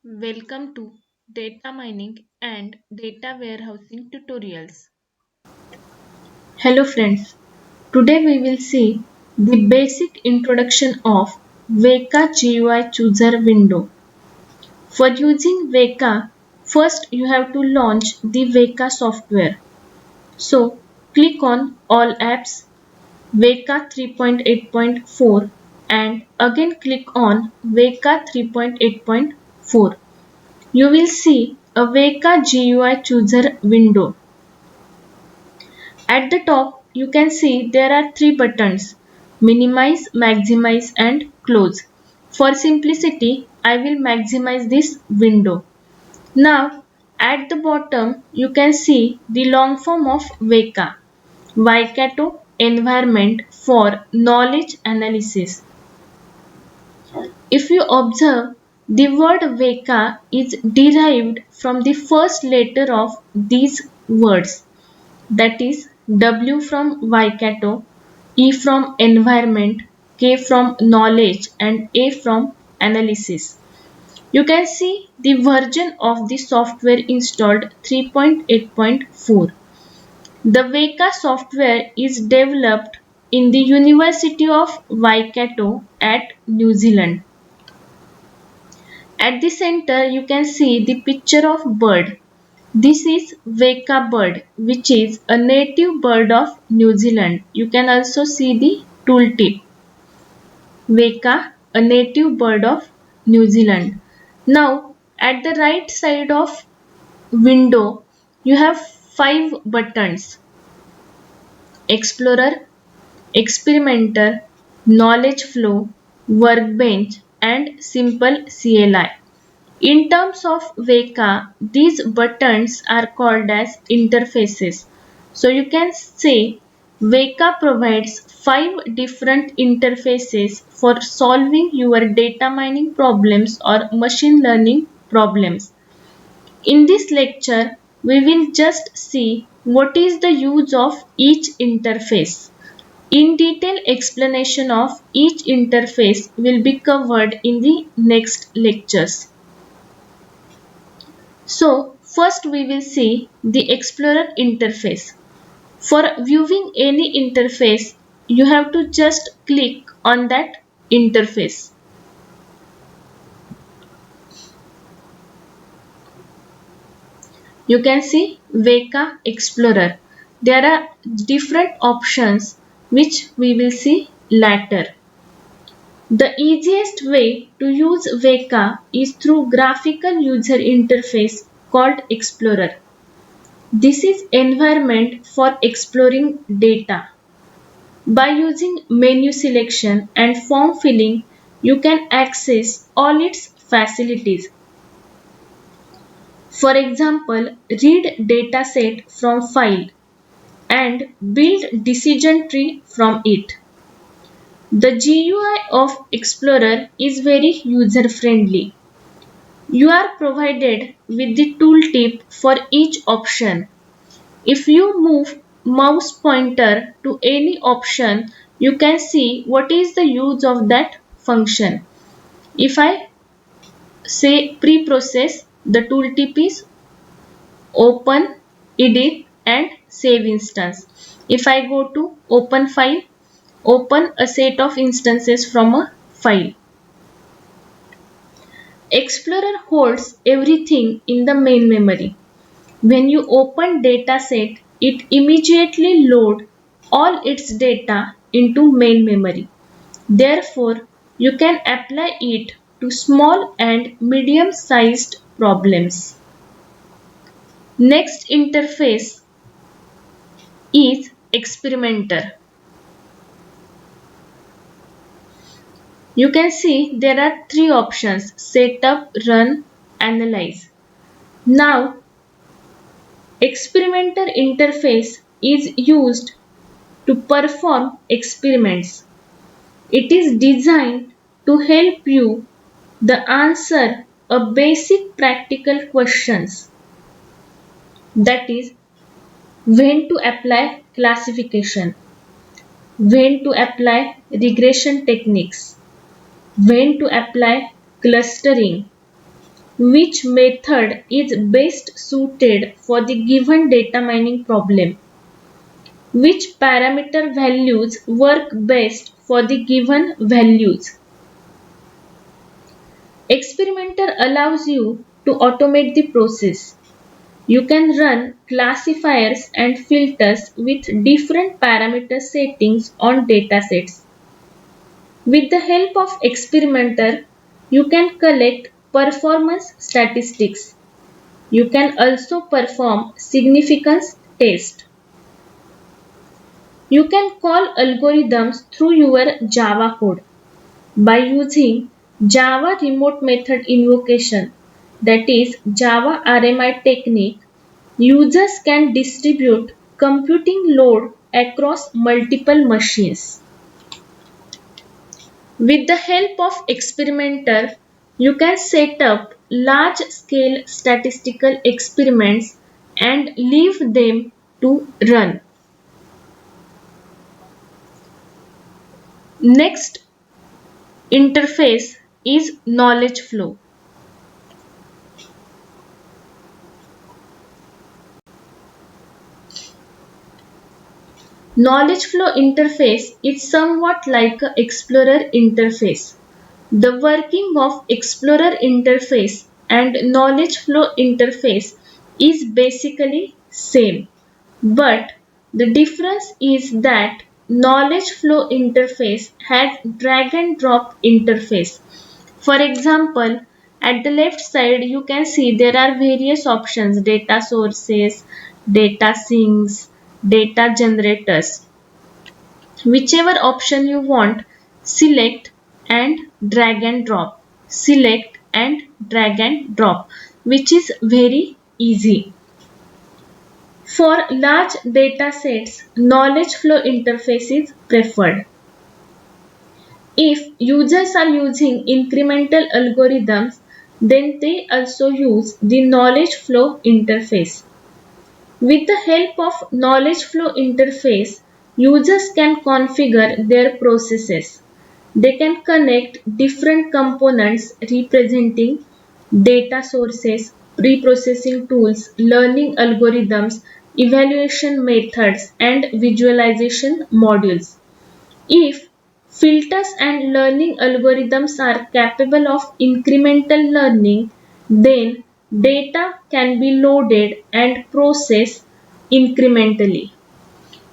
Welcome to Data Mining and Data Warehousing Tutorials. Hello friends, today we will see the basic introduction of Weka GUI Chooser window. For using Weka, first you have to launch the Weka software. So click on All Apps, Weka 3.8.4 and again click on Weka 3.8.4. You will see a Weka GUI Chooser window. At the top, you can see there are three buttons: Minimize, Maximize and Close. For simplicity, I will maximize this window. Now, at the bottom, you can see the long form of Weka, Waikato Environment for Knowledge Analysis. If you observe, the word Weka is derived from the first letter of these words, that is W from Waikato, E from environment, K from knowledge and A from analysis. You can see the version of the software installed 3.8.4. The Weka software is developed in the University of Waikato at New Zealand. At the center, you can see the picture of bird. This is Weka bird, which is a native bird of New Zealand. You can also see the tooltip. Weka, a native bird of New Zealand. Now, at the right side of window, you have five buttons: Explorer, Experimenter, Knowledge Flow, Workbench, and Simple CLI. In terms of Weka, these buttons are called as interfaces. So you can say Weka provides five different interfaces for solving your data mining problems or machine learning problems. In this lecture, we will just see what is the use of each interface. In detail explanation of each interface will be covered in the next lectures. So first we will see the Explorer interface. For viewing any interface, you have to just click on that interface. You can see Weka Explorer. There are different options which we will see later. The easiest way to use Weka is through graphical user interface called Explorer. This is environment for exploring data. By using menu selection and form filling, you can access all its facilities. For example, read dataset from file and build decision tree from it. The GUI of Explorer is very user friendly. You are provided with the tooltip for each option. If you move mouse pointer to any option, you can see what is the use of that function. If I say preprocess, the tooltip is open, edit and save instance. If I go to open file, open a set of instances from a file. Explorer holds everything in the main memory. When you open dataset, it immediately loads all its data into main memory. Therefore, you can apply it to small and medium-sized problems. Next interface is Experimenter. You can see there are three options: Setup, Run, Analyze. Now, Experimenter interface is used to perform experiments. It is designed to help you the answer a basic practical questions, that is when to apply classification, when to apply regression techniques, when to apply clustering, which method is best suited for the given data mining problem, which parameter values work best for the given values. Experimenter allows you to automate the process. You can run classifiers and filters with different parameter settings on datasets. With the help of experimenter, you can collect performance statistics. You can also perform significance test. You can call algorithms through your Java code by using Java remote method invocation, that is Java RMI technique. Users can distribute computing load across multiple machines. With the help of experimenter, you can set up large-scale statistical experiments and leave them to run. Next interface is knowledge flow. Knowledge flow interface is somewhat like a Explorer interface. The working of Explorer interface and knowledge flow interface is basically same, but the difference is that knowledge flow interface has drag and drop interface. For example, at the left side you can see there are various options: data sources, data sinks, data generators. Whichever option you want, select and drag and drop. Select and drag and drop, which is very easy. For large data sets, knowledge flow interface is preferred. If users are using incremental algorithms, then they also use the knowledge flow interface. With the help of knowledge flow interface, users can configure their processes. They can connect different components representing data sources, preprocessing tools, learning algorithms, evaluation methods, and visualization modules. If filters and learning algorithms are capable of incremental learning, then data can be loaded and processed incrementally.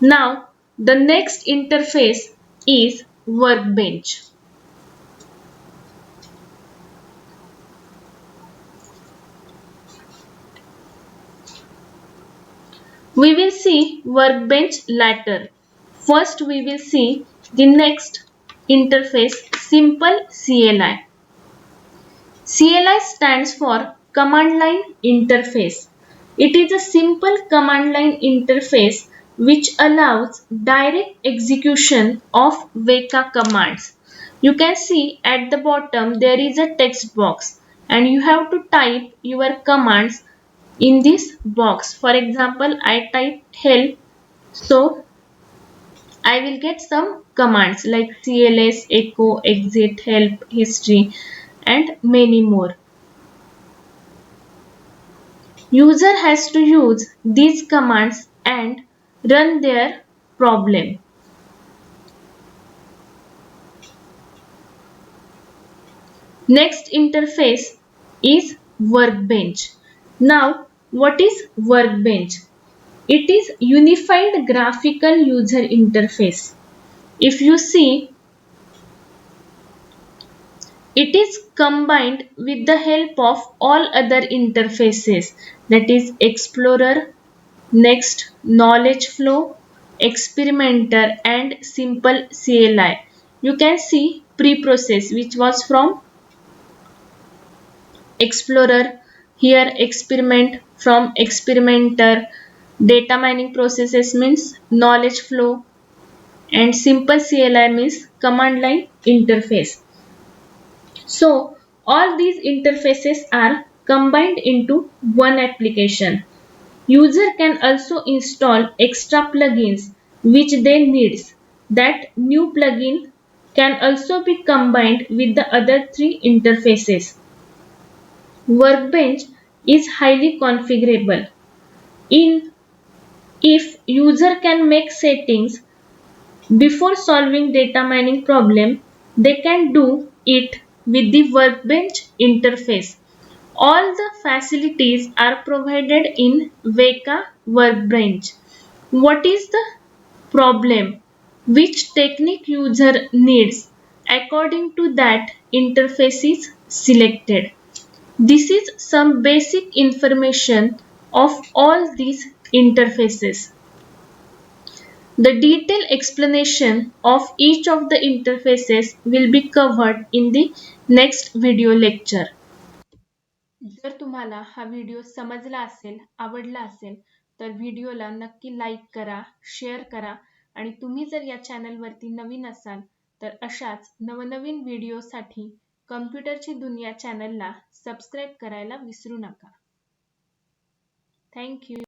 Now, the next interface is Workbench. We will see Workbench later. First, we will see the next interface, Simple CLI. CLI stands for Command Line Interface. It is a simple command line interface which allows direct execution of Weka commands. You can see at the bottom there is a text box and you have to type your commands in this box. For example, I type help, so I will get some commands like cls, echo, exit, help, history, and many more. User has to use these commands and run their problem. Next interface is Workbench. Now, what is Workbench? It is unified graphical user interface. If you see, it is combined with the help of all other interfaces, that is Explorer, next Knowledge Flow, Experimenter, and Simple CLI. You can see preprocess, which was from Explorer, here experiment from Experimenter, data mining processes means Knowledge Flow, and Simple CLI means command line interface. So all these interfaces are combined into one application. User can also install extra plugins which they needs. That new plugin can also be combined with the other three interfaces. Workbench is highly configurable. In If user can make settings before solving data mining problem, they can do it with the Workbench interface. All the facilities are provided in Weka Workbench. What is the problem? Which technique user needs? According to that, interface is selected. This is some basic information of all these interfaces. The detailed explanation of each of the interfaces will be covered in the next video lecture. जर तुम्हाला हा video समजला असेल, आवडला असेल, तर व्हिडिओला नक्की लाईक करा, शेअर करा आणि तुम्ही जर या चॅनलवरती नवीन असाल, तर अशाच नवनवीन व्हिडिओसाठी कम्प्युटरची दुनिया चॅनलला सबस्क्राईब करायला विसरू नका. Thank you.